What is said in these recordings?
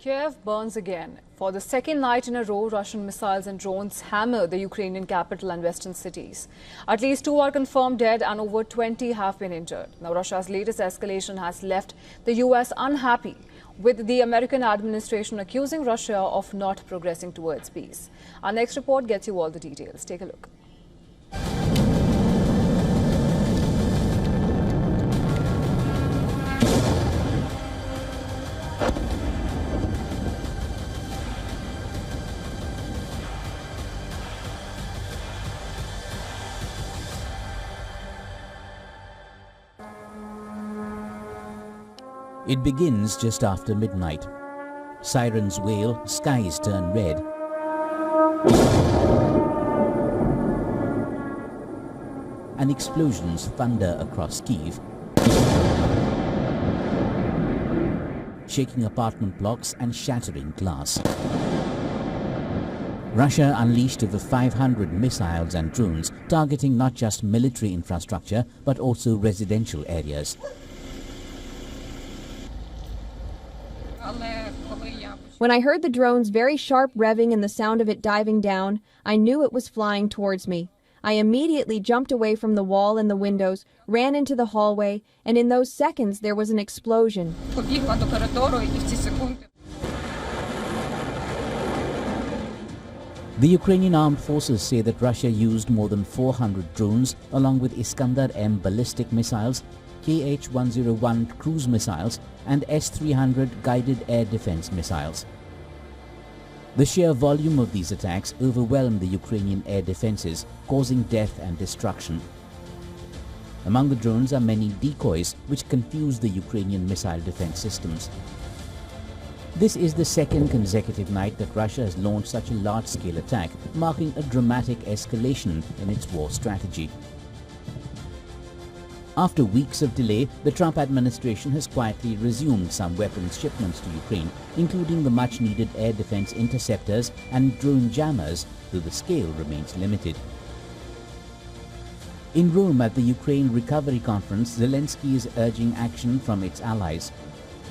Kyiv burns again. For the second night in a row, Russian missiles and drones hammer the Ukrainian capital and western cities. At least 2 are confirmed dead and over 20 have been injured. Now, Russia's latest escalation has left the US unhappy, with the American administration accusing Russia of not progressing towards peace. Our next report gets you all the details. Take a look. It begins just after midnight. Sirens wail, skies turn red. And explosions thunder across Kyiv, shaking apartment blocks and shattering glass. Russia unleashed over 500 missiles and drones, targeting not just military infrastructure but also residential areas. When I heard the drone's very sharp revving and the sound of it diving down, I knew it was flying towards me. I immediately jumped away from the wall and the windows, ran into the hallway, and in those seconds there was an explosion. The Ukrainian armed forces say that Russia used more than 400 drones along with Iskander-M ballistic missiles, Kh-101 cruise missiles and S-300 guided air defense missiles. The sheer volume of these attacks overwhelmed the Ukrainian air defenses, causing death and destruction. Among the drones are many decoys which confuse the Ukrainian missile defense systems. This is the second consecutive night that Russia has launched such a large-scale attack, marking a dramatic escalation in its war strategy. After weeks of delay, the Trump administration has quietly resumed some weapons shipments to Ukraine, including the much-needed air defense interceptors and drone jammers, though the scale remains limited. In Rome at the Ukraine Recovery Conference, Zelensky is urging action from its allies.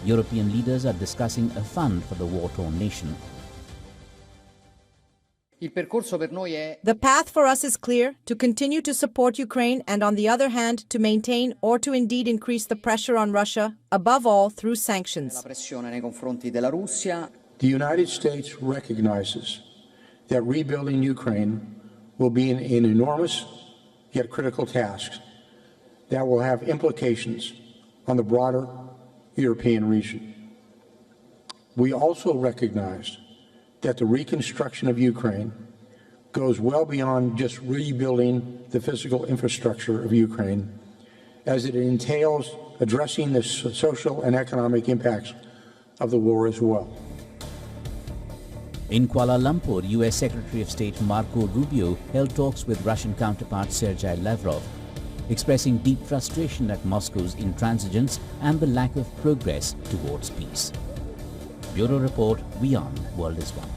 European leaders are discussing a fund for the war-torn nation. The path for us is clear: to continue to support Ukraine and, on the other hand, to maintain or to indeed increase the pressure on Russia, above all through sanctions. The United States recognizes that rebuilding Ukraine will be an enormous yet critical task that will have implications on the broader European region. We also recognize that the reconstruction of Ukraine goes well beyond just rebuilding the physical infrastructure of Ukraine, as it entails addressing the social and economic impacts of the war as well. In Kuala Lumpur, US Secretary of State Marco Rubio held talks with Russian counterpart Sergei Lavrov, expressing deep frustration at Moscow's intransigence and the lack of progress towards peace. Bureau Report, WION World is One.